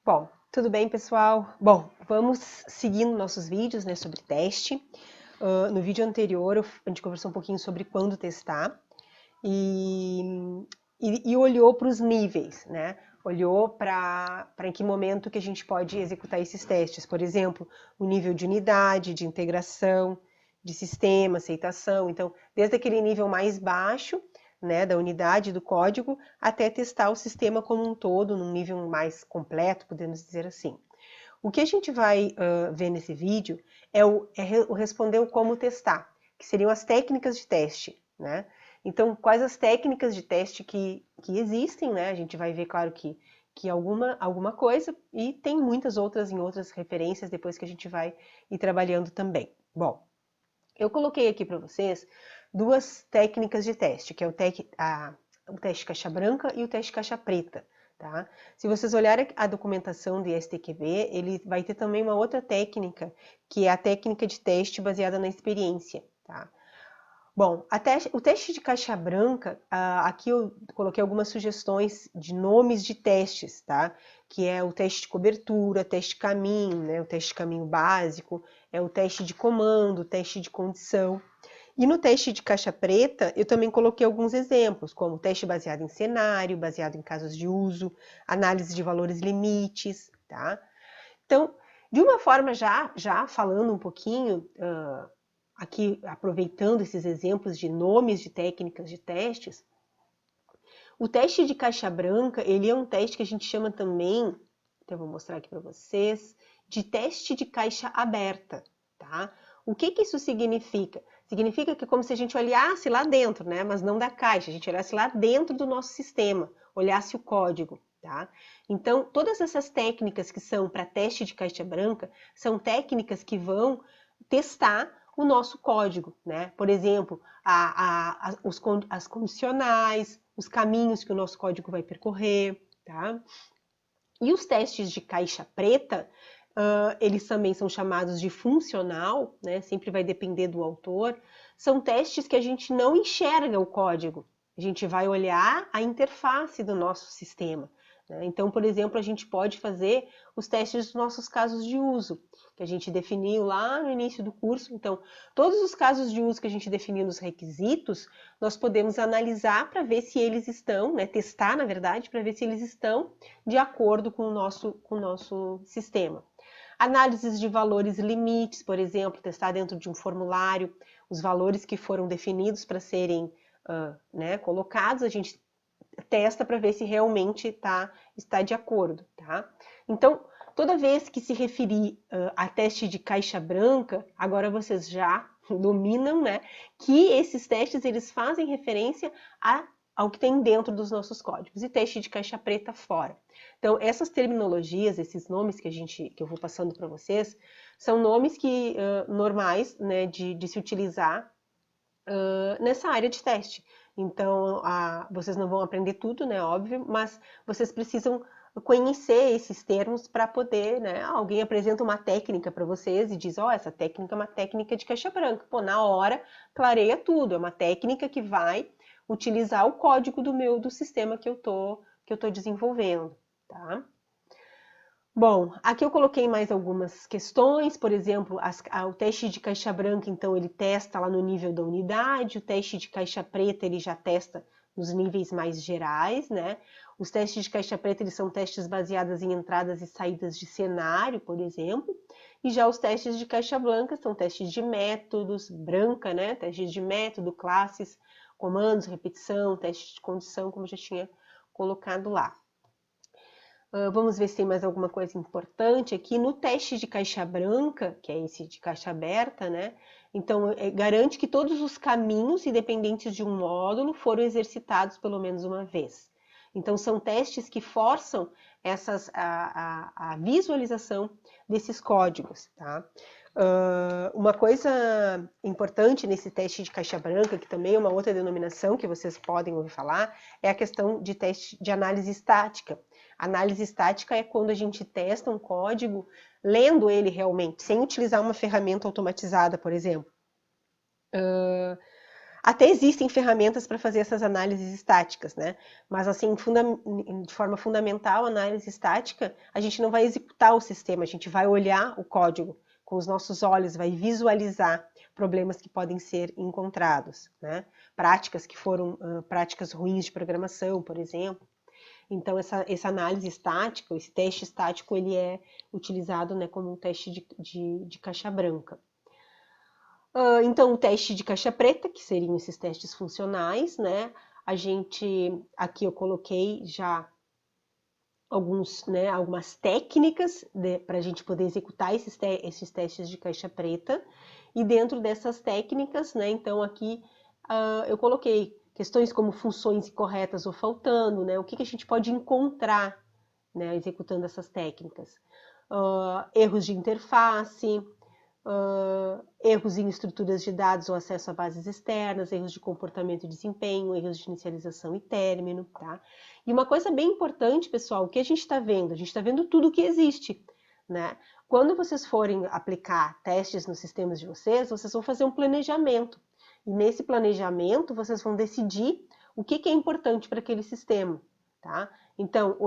Bom, tudo bem, pessoal? Bom, vamos seguindo nossos vídeos, né, sobre teste. No vídeo anterior, a gente conversou um pouquinho sobre quando testar e, e olhou para os níveis, né? Olhou para em que momento que a gente pode executar esses testes. Por exemplo, o nível de unidade, de integração, de sistema, aceitação. Então, desde aquele nível mais baixo, né, da unidade do código, até testar o sistema como um todo, num nível mais completo, podemos dizer assim. O que a gente vai ver nesse vídeo o responder o como testar, que seriam as técnicas de teste, né? Então, quais as técnicas de teste que existem, né? A gente vai ver, claro, que alguma coisa, e tem muitas outras em outras referências depois que a gente vai ir trabalhando também. Bom, eu coloquei aqui para vocês duas técnicas de teste, que é o teste caixa branca e o teste caixa preta. Tá? Se vocês olharem a documentação do ISTQB, ele vai ter também uma outra técnica, que é a técnica de teste baseada na experiência. Tá? Bom, o teste de caixa branca, aqui eu coloquei algumas sugestões de nomes de testes, tá? Que é o teste de cobertura, teste de caminho, né? O teste de caminho básico, é o teste de comando, o teste de condição. E no teste de caixa preta, eu também coloquei alguns exemplos, como teste baseado em cenário, baseado em casos de uso, análise de valores limites, tá? Então, de uma forma já falando um pouquinho, aqui aproveitando esses exemplos de nomes de técnicas de testes, o teste de caixa branca, ele é um teste que a gente chama também, então eu vou mostrar aqui para vocês, de teste de caixa aberta, tá? O que que isso significa? Significa que é como se a gente olhasse lá dentro, né? Mas não da caixa, a gente olhasse lá dentro do nosso sistema, olhasse o código, tá? Então, todas essas técnicas que são para teste de caixa branca, são técnicas que vão testar o nosso código, né? Por exemplo, as condicionais, os caminhos que o nosso código vai percorrer, tá? E os testes de caixa preta, eles também são chamados de funcional, né? Sempre vai depender do autor. São testes que a gente não enxerga o código. A gente vai olhar a interface do nosso sistema. Né? Então, por exemplo, a gente pode fazer os testes dos nossos casos de uso, que a gente definiu lá no início do curso. Então, todos os casos de uso que a gente definiu nos requisitos, nós podemos analisar para ver se eles estão, né, testar, na verdade, para ver se eles estão de acordo com o nosso sistema. Análises de valores limites, por exemplo, testar dentro de um formulário os valores que foram definidos para serem né, colocados, a gente testa para ver se realmente está de acordo. Tá? Então, toda vez que se referir a teste de caixa branca, agora vocês já dominam, né, que esses testes eles fazem referência ao que tem dentro dos nossos códigos, e teste de caixa preta fora. Então, essas terminologias, esses nomes que eu vou passando para vocês, são nomes que normais, né, de se utilizar nessa área de teste. Então, vocês não vão aprender tudo, né, óbvio, mas vocês precisam conhecer esses termos para poder, né, alguém apresenta uma técnica para vocês e diz, ó, essa técnica é uma técnica de caixa branca. Pô, na hora, clareia tudo, é uma técnica que vai utilizar o código do sistema que eu tô desenvolvendo, tá? Bom, aqui eu coloquei mais algumas questões, por exemplo, o teste de caixa branca, então, ele testa lá no nível da unidade, o teste de caixa preta, ele já testa nos níveis mais gerais, né? Os testes de caixa preta, eles são testes baseados em entradas e saídas de cenário, por exemplo, e já os testes de caixa branca são testes de métodos, branca, né? Testes de método, classes, comandos, repetição, teste de condição, como eu já tinha colocado lá. Vamos ver se tem mais alguma coisa importante aqui. No teste de caixa branca, que é esse de caixa aberta, né? Então, garante que todos os caminhos, independentes de um módulo, foram exercitados pelo menos uma vez. Então, são testes que forçam a visualização desses códigos, tá? Uma coisa importante nesse teste de caixa branca, que também é uma outra denominação que vocês podem ouvir falar, é a questão de teste de análise estática. Análise estática é quando a gente testa um código lendo ele realmente, sem utilizar uma ferramenta automatizada, por exemplo. Até existem ferramentas para fazer essas análises estáticas, né? Mas assim, de forma fundamental, análise estática, a gente não vai executar o sistema, a gente vai olhar o código com os nossos olhos, vai visualizar problemas que podem ser encontrados, né? Práticas que foram práticas ruins de programação, por exemplo. Então, essa análise estática, esse teste estático, ele é utilizado, né, como um teste de caixa branca. Então, o teste de caixa preta, que seriam esses testes funcionais, né? Aqui eu coloquei já algumas técnicas para a gente poder executar esses testes de caixa preta. E dentro dessas técnicas, né, então aqui eu coloquei questões como funções incorretas ou faltando, né, o que a gente pode encontrar, né, executando essas técnicas. Erros de interface, erros em estruturas de dados ou acesso a bases externas, erros de comportamento e desempenho, erros de inicialização e término, tá? E uma coisa bem importante, pessoal, o que a gente está vendo? A gente está vendo tudo que existe, né? Quando vocês forem aplicar testes nos sistemas de vocês vão fazer um planejamento. E nesse planejamento, vocês vão decidir o que é importante para aquele sistema, tá? Então,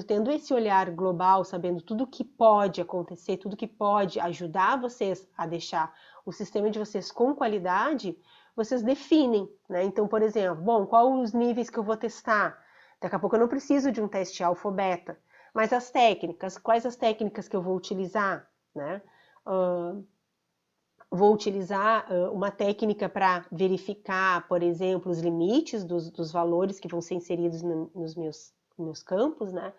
tendo esse olhar global, sabendo tudo que pode acontecer, tudo que pode ajudar vocês a deixar o sistema de vocês com qualidade, vocês definem, né? Então, por exemplo, quais os níveis que eu vou testar? Daqui a pouco eu não preciso de um teste alfa ou beta, mas as técnicas, quais as técnicas que eu vou utilizar, né? Vou utilizar uma técnica para verificar, por exemplo, os limites dos valores que vão ser inseridos nos meus campos, né?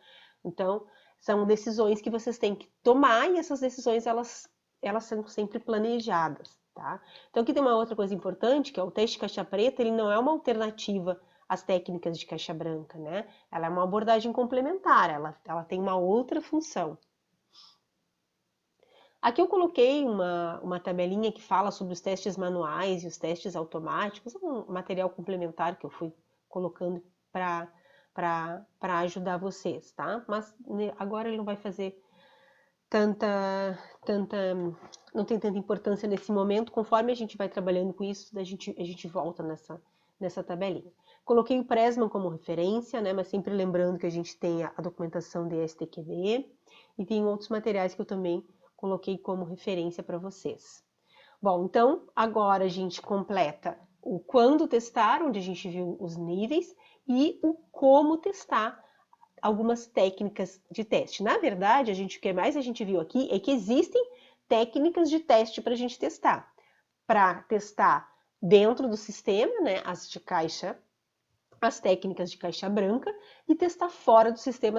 Então, são decisões que vocês têm que tomar e essas decisões, elas são sempre planejadas, tá? Então, aqui tem uma outra coisa importante, que é o teste caixa preta, ele não é uma alternativa às técnicas de caixa branca, né? Ela é uma abordagem complementar, ela tem uma outra função. Aqui eu coloquei uma tabelinha que fala sobre os testes manuais e os testes automáticos, um material complementar que eu fui colocando para ajudar vocês, tá? Mas agora ele não vai fazer não tem tanta importância nesse momento, conforme a gente vai trabalhando com isso, a gente volta nessa tabelinha. Coloquei o Pressman como referência, né, mas sempre lembrando que a gente tem a documentação DSTQB e tem outros materiais que eu também coloquei como referência para vocês. Bom, então agora a gente completa o quando testar, onde a gente viu os níveis, e o como testar, algumas técnicas de teste. Na verdade, o que mais a gente viu aqui é que existem técnicas de teste para a gente testar. Para testar dentro do sistema, né, as técnicas de caixa branca, e testar fora do sistema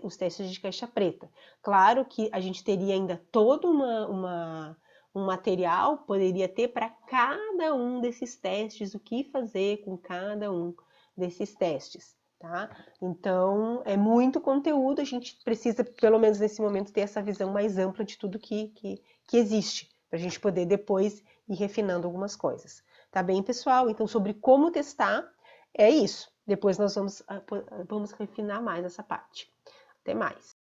os testes de caixa preta. Claro que a gente teria ainda todo um material, poderia ter para cada um desses testes, o que fazer com cada um desses testes. Tá? Então, é muito conteúdo, a gente precisa, pelo menos nesse momento, ter essa visão mais ampla de tudo que existe, para a gente poder depois ir refinando algumas coisas. Tá bem, pessoal? Então, sobre como testar, é isso. Depois nós vamos refinar mais essa parte. Até mais.